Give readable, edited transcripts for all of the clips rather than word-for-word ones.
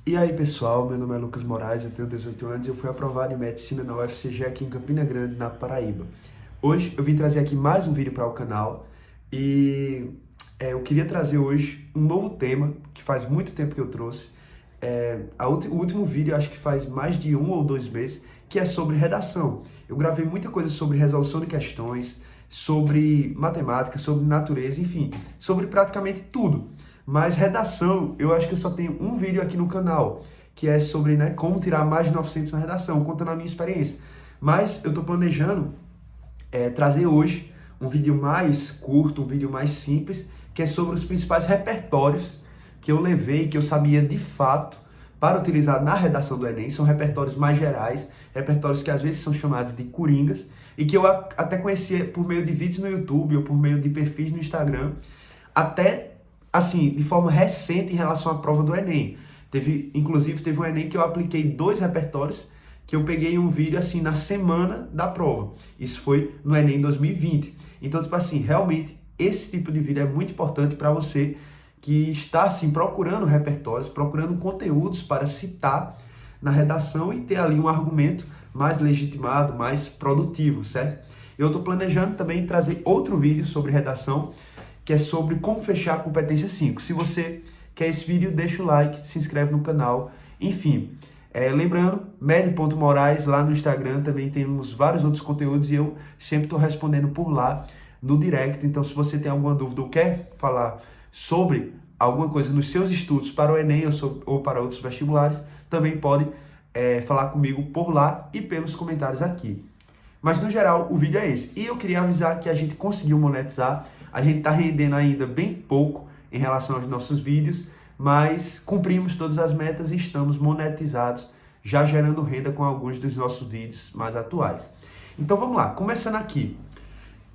E aí pessoal, meu nome é Lucas Moraes, eu tenho 18 anos e eu fui aprovado em Medicina na UFCG aqui em Campina Grande, na Paraíba. Hoje eu vim trazer aqui mais um vídeo para o canal e eu queria trazer hoje um novo tema que faz muito tempo que eu trouxe. O último vídeo acho que faz mais de 1 ou 2 meses, que é sobre redação. Eu gravei muita coisa sobre resolução de questões, sobre matemática, sobre natureza, enfim, sobre praticamente tudo. Mas redação, eu acho que eu só tenho um vídeo aqui no canal, que é sobre como tirar mais de 900 na redação, contando a minha experiência. Mas eu estou planejando trazer hoje um vídeo mais curto, um vídeo mais simples, que é sobre os principais repertórios que eu levei, que eu sabia de fato para utilizar na redação do Enem. São repertórios mais gerais, repertórios que às vezes são chamados de coringas, e que eu até conhecia por meio de vídeos no YouTube ou por meio de perfis no Instagram, até assim, de forma recente em relação à prova do Enem. Inclusive, teve um Enem que eu apliquei 2 repertórios, que eu peguei um vídeo assim na semana da prova. Isso foi no Enem 2020. Então, tipo assim, realmente, esse tipo de vídeo é muito importante para você que está assim procurando repertórios, procurando conteúdos para citar na redação e ter ali um argumento mais legitimado, mais produtivo, certo? Eu estou planejando também trazer outro vídeo sobre redação, que é sobre como fechar a competência 5. Se você quer esse vídeo, deixa o like, se inscreve no canal, enfim. Lembrando, med.moraes lá no Instagram, também temos vários outros conteúdos e eu sempre estou respondendo por lá no direct. Então, se você tem alguma dúvida ou quer falar sobre alguma coisa nos seus estudos para o Enem ou para outros vestibulares, também pode falar comigo por lá e pelos comentários aqui. Mas, no geral, o vídeo é esse. E eu queria avisar que a gente conseguiu monetizar. A gente está rendendo ainda bem pouco em relação aos nossos vídeos, mas cumprimos todas as metas e estamos monetizados, já gerando renda com alguns dos nossos vídeos mais atuais. Então, vamos lá. Começando aqui.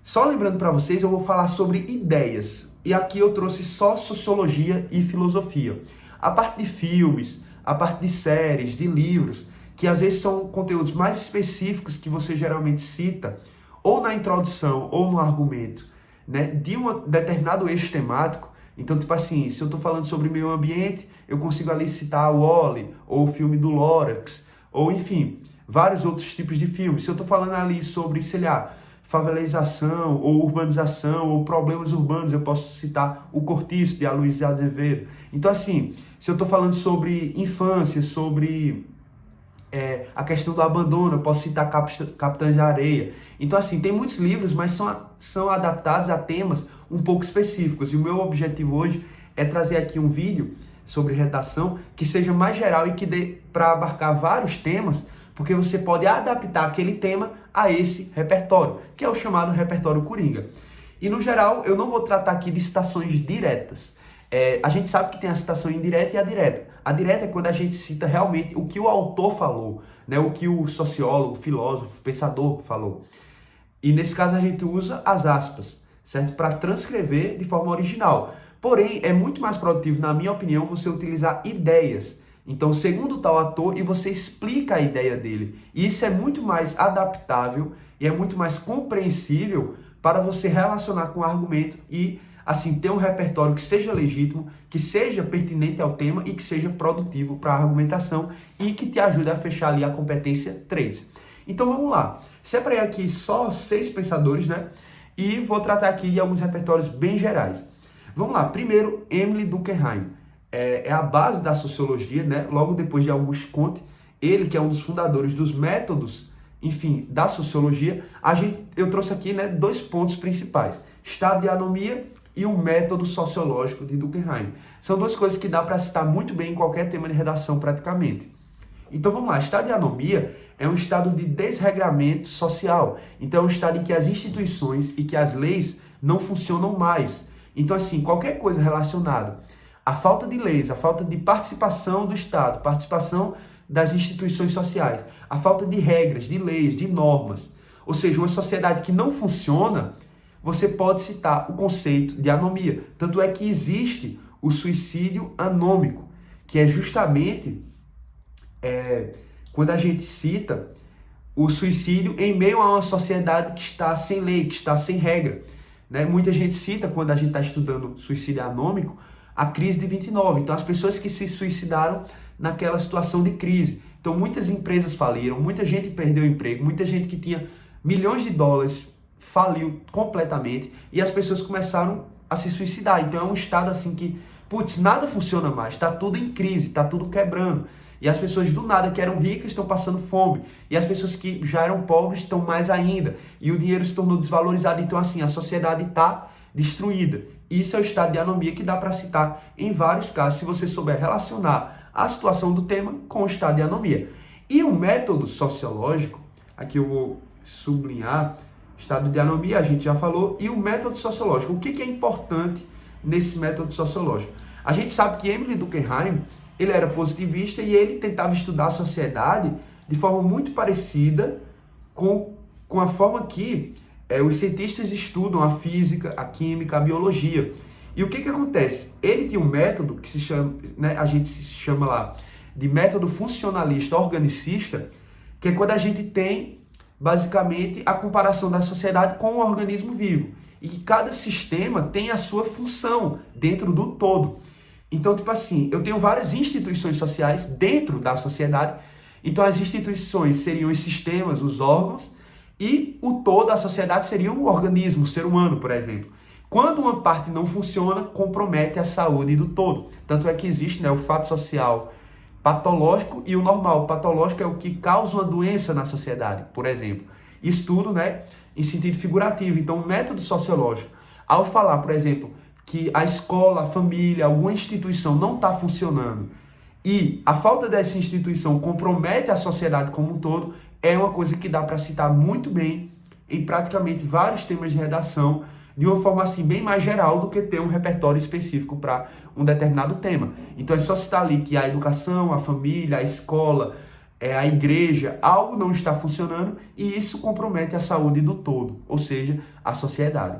Só lembrando para vocês, eu vou falar sobre ideias. E aqui eu trouxe só sociologia e filosofia. A parte de filmes, a parte de séries, de livros, que às vezes são conteúdos mais específicos que você geralmente cita, ou na introdução, ou no argumento, de um determinado eixo temático. Então, tipo assim, se eu estou falando sobre meio ambiente, eu consigo ali citar o Wall-E, ou o filme do Lorax, ou enfim, vários outros tipos de filmes. Se eu estou falando ali sobre, sei lá, favelização, ou urbanização, ou problemas urbanos, eu posso citar o Cortiço, de Aloysio de Azevedo. Então, assim, se eu estou falando sobre infância, sobre a questão do abandono, eu posso citar Capitães de Areia. Então, assim, tem muitos livros, mas são adaptados a temas um pouco específicos. E o meu objetivo hoje é trazer aqui um vídeo sobre redação que seja mais geral e que dê para abarcar vários temas, porque você pode adaptar aquele tema a esse repertório, que é o chamado repertório coringa. E, no geral, eu não vou tratar aqui de citações diretas. A gente sabe que tem a citação indireta e a direta. A direta é quando a gente cita realmente o que o autor falou, o que o sociólogo, filósofo, pensador falou. E nesse caso a gente usa as aspas, certo? Para transcrever de forma original. Porém, é muito mais produtivo, na minha opinião, você utilizar ideias. Então, segundo tal ator, e você explica a ideia dele. E isso é muito mais adaptável e é muito mais compreensível para você relacionar com o argumento e assim, ter um repertório que seja legítimo, que seja pertinente ao tema e que seja produtivo para a argumentação e que te ajude a fechar ali a competência 3. Então vamos lá. Separei aqui só 6 pensadores, E vou tratar aqui de alguns repertórios bem gerais. Vamos lá. Primeiro, Emile Durkheim. É a base da sociologia, Logo depois de Auguste Comte, ele que é um dos fundadores dos métodos, enfim, da sociologia, eu trouxe aqui 2 pontos principais. Estado de anomia e o método sociológico de Durkheim. São 2 coisas que dá para citar muito bem em qualquer tema de redação praticamente. Então vamos lá, estado de anomia é um estado de desregramento social. Então é um estado em que as instituições e que as leis não funcionam mais. Então assim, qualquer coisa relacionada à falta de leis, à falta de participação do Estado, participação das instituições sociais, à falta de regras, de leis, de normas, ou seja, uma sociedade que não funciona, você pode citar o conceito de anomia. Tanto é que existe o suicídio anômico, que é justamente quando a gente cita o suicídio em meio a uma sociedade que está sem lei, que está sem regra. Muita gente cita, quando a gente está estudando suicídio anômico, a crise de 29. Então, as pessoas que se suicidaram naquela situação de crise. Então muitas empresas faliram, muita gente perdeu o emprego, muita gente que tinha milhões de dólares faliu completamente e as pessoas começaram a se suicidar. Então é um estado assim que, putz, nada funciona mais, está tudo em crise, está tudo quebrando. E as pessoas do nada que eram ricas estão passando fome. E as pessoas que já eram pobres estão mais ainda. E o dinheiro se tornou desvalorizado. Então assim, a sociedade está destruída. Isso é o estado de anomia que dá para citar em vários casos, se você souber relacionar a situação do tema com o estado de anomia. E o método sociológico, aqui eu vou sublinhar, estado de anomia a gente já falou, e o método sociológico. O que é importante nesse método sociológico? A gente sabe que Emile Durkheim, ele era positivista e ele tentava estudar a sociedade de forma muito parecida com a forma que os cientistas estudam a física, a química, a biologia. E o que acontece? Ele tinha um método que se chama, a gente se chama lá de método funcionalista organicista, que é quando a gente tem basicamente a comparação da sociedade com o organismo vivo. E que cada sistema tem a sua função dentro do todo. Então, tipo assim, eu tenho várias instituições sociais dentro da sociedade. Então, as instituições seriam os sistemas, os órgãos, e o todo, a sociedade, seria o organismo, o ser humano, por exemplo. Quando uma parte não funciona, compromete a saúde do todo. Tanto é que existe o fato social patológico e o normal. O patológico é o que causa uma doença na sociedade, por exemplo. Isso tudo, em sentido figurativo. Então, o método sociológico, ao falar, por exemplo, que a escola, a família, alguma instituição não está funcionando e a falta dessa instituição compromete a sociedade como um todo, é uma coisa que dá para citar muito bem em praticamente vários temas de redação, de uma forma assim bem mais geral do que ter um repertório específico para um determinado tema. Então é só citar ali que a educação, a família, a escola, a igreja, algo não está funcionando e isso compromete a saúde do todo, ou seja, a sociedade.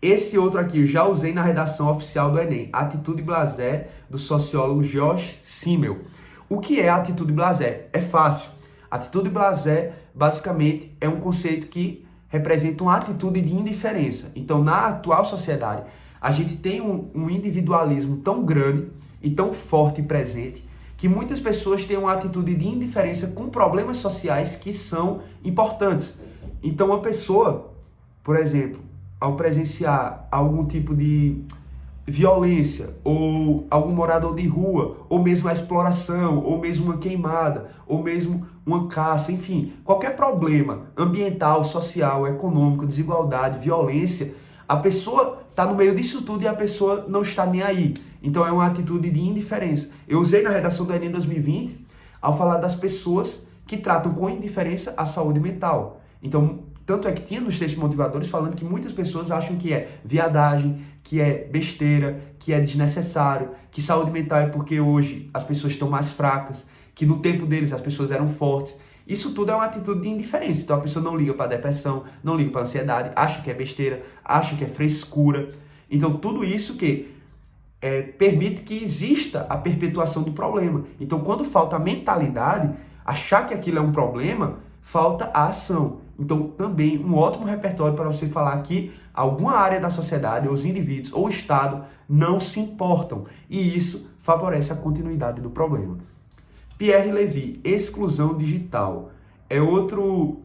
Esse outro aqui eu já usei na redação oficial do Enem, Atitude Blasé, do sociólogo Josh Simmel. O que é atitude blasé? É fácil. Atitude blasé, basicamente, é um conceito que representa uma atitude de indiferença. Então, na atual sociedade, a gente tem um individualismo tão grande e tão forte e presente que muitas pessoas têm uma atitude de indiferença com problemas sociais que são importantes. Então, uma pessoa, por exemplo, ao presenciar algum tipo de violência, ou algum morador de rua, ou mesmo a exploração, ou mesmo uma queimada, ou mesmo uma caça, enfim, qualquer problema ambiental, social, econômico, desigualdade, violência, a pessoa está no meio disso tudo e a pessoa não está nem aí. Então é uma atitude de indiferença. Eu usei na redação do Enem 2020 ao falar das pessoas que tratam com indiferença a saúde mental. Então, tanto é que tinha nos textos motivadores falando que muitas pessoas acham que é viadagem, que é besteira, que é desnecessário, que saúde mental é porque hoje as pessoas estão mais fracas, que no tempo deles as pessoas eram fortes. Isso tudo é uma atitude de indiferença. Então a pessoa não liga para a depressão, não liga para a ansiedade, acha que é besteira, acha que é frescura. Então tudo isso que permite que exista a perpetuação do problema. Então quando falta a mentalidade, achar que aquilo é um problema, falta a ação. Então, também um ótimo repertório para você falar que alguma área da sociedade, ou os indivíduos, ou o Estado, não se importam. E isso favorece a continuidade do problema. Pierre Levy, exclusão digital. É outro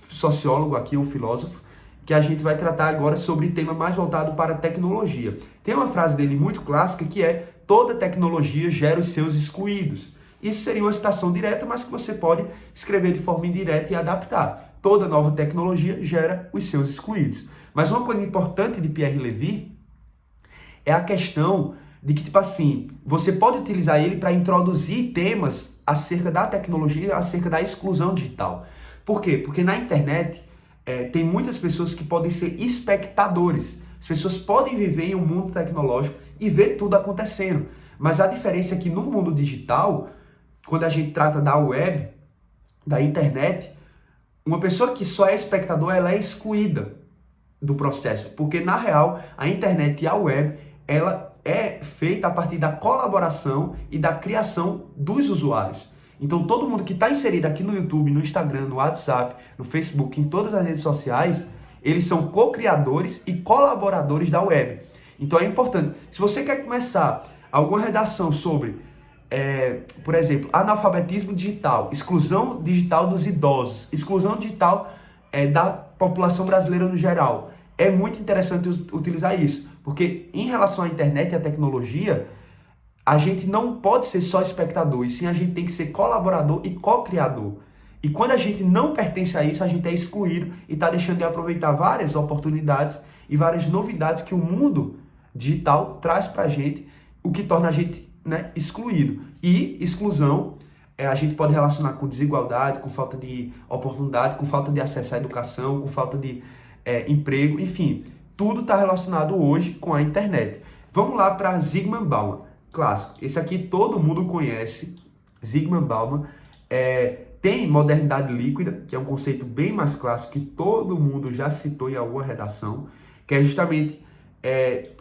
sociólogo aqui, um filósofo, que a gente vai tratar agora sobre tema mais voltado para a tecnologia. Tem uma frase dele muito clássica que é: toda tecnologia gera os seus excluídos. Isso seria uma citação direta, mas que você pode escrever de forma indireta e adaptar. Toda nova tecnologia gera os seus excluídos. Mas uma coisa importante de Pierre Levy é a questão de que, tipo assim, você pode utilizar ele para introduzir temas acerca da tecnologia, acerca da exclusão digital. Por quê? Porque na internet tem muitas pessoas que podem ser espectadores. As pessoas podem viver em um mundo tecnológico e ver tudo acontecendo. Mas a diferença é que no mundo digital, quando a gente trata da web, da internet, uma pessoa que só é espectador, ela é excluída do processo. Porque, na real, a internet e a web, ela é feita a partir da colaboração e da criação dos usuários. Então, todo mundo que está inserido aqui no YouTube, no Instagram, no WhatsApp, no Facebook, em todas as redes sociais, eles são co-criadores e colaboradores da web. Então, é importante. Se você quer começar alguma redação sobre por exemplo, analfabetismo digital, exclusão digital dos idosos, exclusão digital da população brasileira no geral. É muito interessante utilizar isso, porque em relação à internet e à tecnologia, a gente não pode ser só espectador, e sim a gente tem que ser colaborador e co-criador. E quando a gente não pertence a isso, a gente é excluído e está deixando de aproveitar várias oportunidades e várias novidades que o mundo digital traz para a gente, o que torna a gente, né, excluído. E exclusão, a gente pode relacionar com desigualdade, com falta de oportunidade, com falta de acesso à educação, com falta de emprego, enfim, tudo está relacionado hoje com a internet. Vamos lá para Zygmunt Bauman, clássico. Esse aqui todo mundo conhece, Zygmunt Bauman. Tem modernidade líquida, que é um conceito bem mais clássico, que todo mundo já citou em alguma redação, que é justamente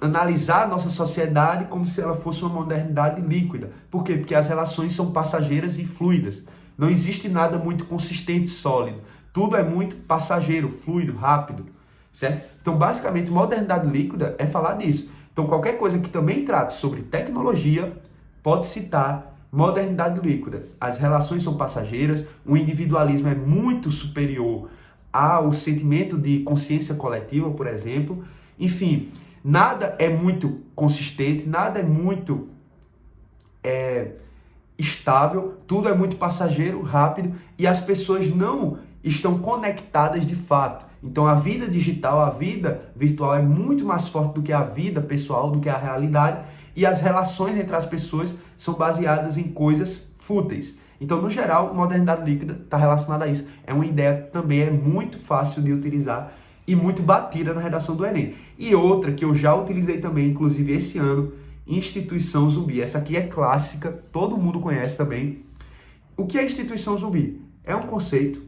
analisar a nossa sociedade como se ela fosse uma modernidade líquida. Por quê? Porque as relações são passageiras e fluidas. Não existe nada muito consistente, sólido. Tudo é muito passageiro, fluido, rápido, certo? Então, basicamente, modernidade líquida é falar disso. Então, qualquer coisa que também trate sobre tecnologia pode citar modernidade líquida. As relações são passageiras, o individualismo é muito superior ao sentimento de consciência coletiva, por exemplo. Enfim, nada é muito consistente, nada é muito estável, tudo é muito passageiro, rápido, e as pessoas não estão conectadas de fato. Então a vida digital, a vida virtual é muito mais forte do que a vida pessoal, do que a realidade, e as relações entre as pessoas são baseadas em coisas fúteis. Então, no geral, modernidade líquida está relacionada a isso. É uma ideia que também é muito fácil de utilizar e muito batida na redação do Enem. E outra que eu já utilizei também, inclusive esse ano, instituição zumbi. Essa aqui é clássica, todo mundo conhece também. O que é instituição zumbi? É um conceito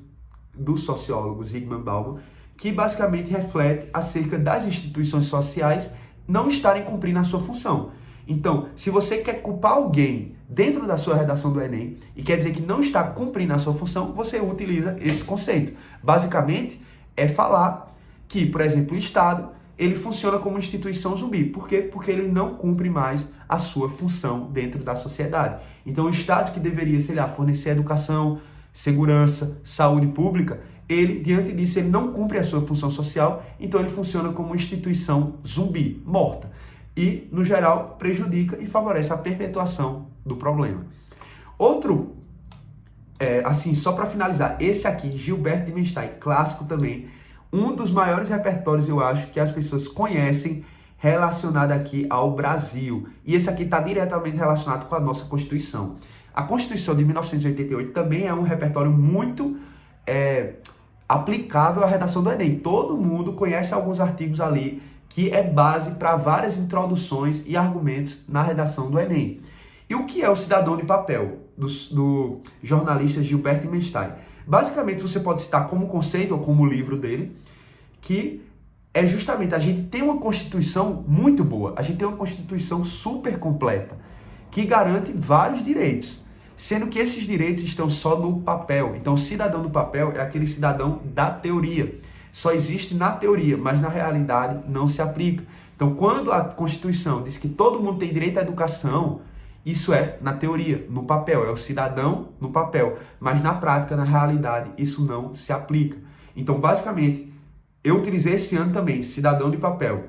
do sociólogo Zygmunt Bauman que basicamente reflete acerca das instituições sociais não estarem cumprindo a sua função. Então, se você quer culpar alguém dentro da sua redação do Enem e quer dizer que não está cumprindo a sua função, você utiliza esse conceito. Basicamente, é falar que, por exemplo, o Estado, ele funciona como instituição zumbi. Por quê? Porque ele não cumpre mais a sua função dentro da sociedade. Então, o Estado que deveria, sei lá, fornecer educação, segurança, saúde pública, ele, diante disso, ele não cumpre a sua função social, então ele funciona como instituição zumbi, morta. E, no geral, prejudica e favorece a perpetuação do problema. Outro, assim, só para finalizar, esse aqui, Gilbert Dimenstein, clássico também, um dos maiores repertórios, eu acho, que as pessoas conhecem relacionado aqui ao Brasil. E esse aqui está diretamente relacionado com a nossa Constituição. A Constituição de 1988 também é um repertório muito aplicável à redação do Enem. Todo mundo conhece alguns artigos ali que é base para várias introduções e argumentos na redação do Enem. E o que é o cidadão de papel, do jornalista Gilbert Dimenstein? Basicamente, você pode citar como conceito ou como livro dele, que é justamente a gente tem uma Constituição muito boa, a gente tem uma Constituição super completa, que garante vários direitos, sendo que esses direitos estão só no papel. Então, o cidadão do papel é aquele cidadão da teoria. Só existe na teoria, mas na realidade não se aplica. Então, quando a Constituição diz que todo mundo tem direito à educação, isso é na teoria, no papel, é o cidadão no papel. Mas na prática, na realidade, isso não se aplica. Então, basicamente, eu utilizei esse ano também, cidadão de papel,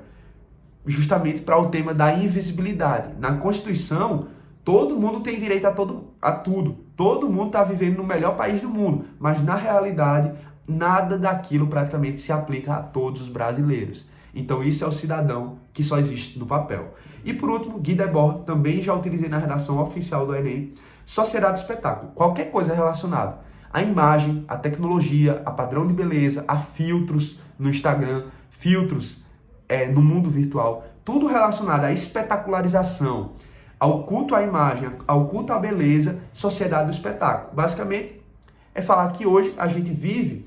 justamente para o tema da invisibilidade. Na Constituição, todo mundo tem direito a tudo. Todo mundo está vivendo no melhor país do mundo. Mas na realidade, nada daquilo praticamente se aplica a todos os brasileiros. Então isso é o cidadão que só existe no papel. E por último, Guy Debord, também já utilizei na redação oficial do Enem, sociedade do espetáculo. Qualquer coisa relacionada à imagem, à tecnologia, a padrão de beleza, a filtros no Instagram, filtros no mundo virtual, tudo relacionado à espetacularização, ao culto à imagem, ao culto à beleza, sociedade do espetáculo. Basicamente, é falar que hoje a gente vive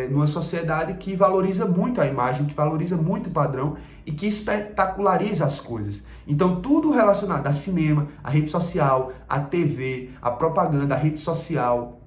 numa sociedade que valoriza muito a imagem, que valoriza muito o padrão e que espetaculariza as coisas. Então, tudo relacionado a cinema, a rede social, a TV, a propaganda, a rede social,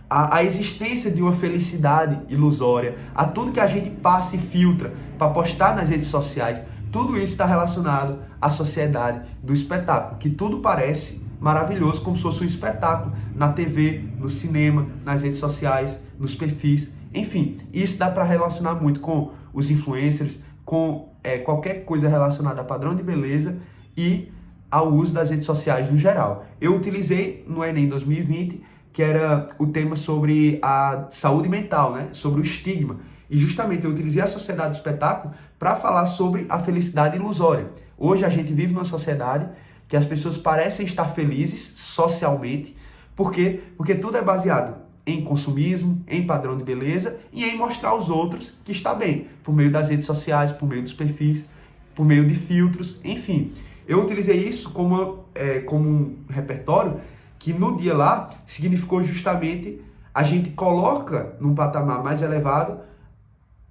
a existência de uma felicidade ilusória, a tudo que a gente passa e filtra para postar nas redes sociais, tudo isso está relacionado à sociedade do espetáculo, que tudo parece maravilhoso, como se fosse um espetáculo, na TV, no cinema, nas redes sociais, nos perfis, enfim. Isso dá para relacionar muito com os influencers, com qualquer coisa relacionada a padrão de beleza e ao uso das redes sociais no geral. Eu utilizei no Enem 2020, que era o tema sobre a saúde mental, né? Sobre o estigma. E justamente eu utilizei a sociedade do espetáculo para falar sobre a felicidade ilusória. Hoje a gente vive numa sociedade que as pessoas parecem estar felizes socialmente. Por quê? Porque tudo é baseado em consumismo, em padrão de beleza e em mostrar aos outros que está bem, por meio das redes sociais, por meio dos perfis, por meio de filtros, enfim. Eu utilizei isso como um repertório que no dia lá significou justamente a gente coloca num patamar mais elevado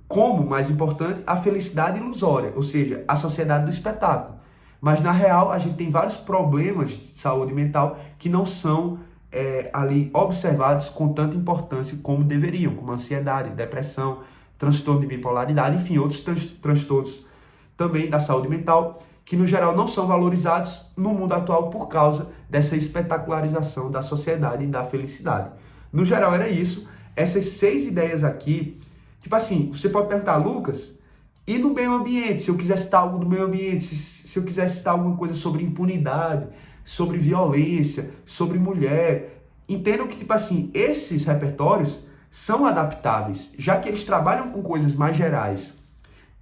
como, mais importante, a felicidade ilusória, ou seja, a sociedade do espetáculo. Mas na real a gente tem vários problemas de saúde mental que não são ali observados com tanta importância como deveriam, como ansiedade, depressão, transtorno de bipolaridade, enfim, outros transtornos também da saúde mental, que no geral não são valorizados no mundo atual por causa dessa espetacularização da sociedade e da felicidade. No geral era isso, essas 6 ideias aqui, tipo assim, você pode perguntar, Lucas, e no meio ambiente, se eu quiser citar algo do meio ambiente, se eu quiser citar alguma coisa sobre impunidade, sobre violência, sobre mulher, entendam que, tipo assim, esses repertórios são adaptáveis, já que eles trabalham com coisas mais gerais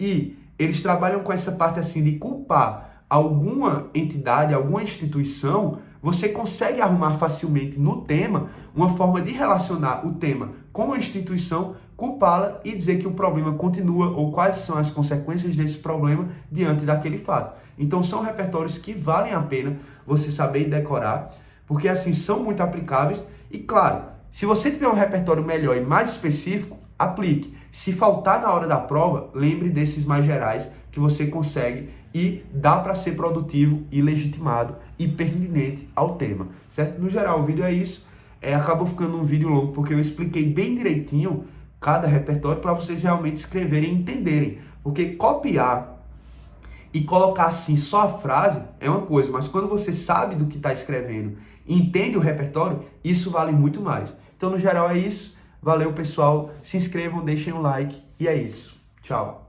e eles trabalham com essa parte assim de culpar alguma entidade, alguma instituição, você consegue arrumar facilmente no tema uma forma de relacionar o tema com a instituição, culpá-la e dizer que o problema continua ou quais são as consequências desse problema diante daquele fato. Então são repertórios que valem a pena você saber e decorar, porque assim são muito aplicáveis e claro, se você tiver um repertório melhor e mais específico, aplique. Se faltar na hora da prova, lembre desses mais gerais que você consegue e dá para ser produtivo e legitimado e pertinente ao tema, certo? No geral, o vídeo é isso. Acabou ficando um vídeo longo porque eu expliquei bem direitinho cada repertório para vocês realmente escreverem e entenderem. Porque copiar e colocar assim só a frase é uma coisa, mas quando você sabe do que está escrevendo e entende o repertório, isso vale muito mais. Então, no geral, é isso. Valeu, pessoal. Se inscrevam, deixem um like e é isso. Tchau.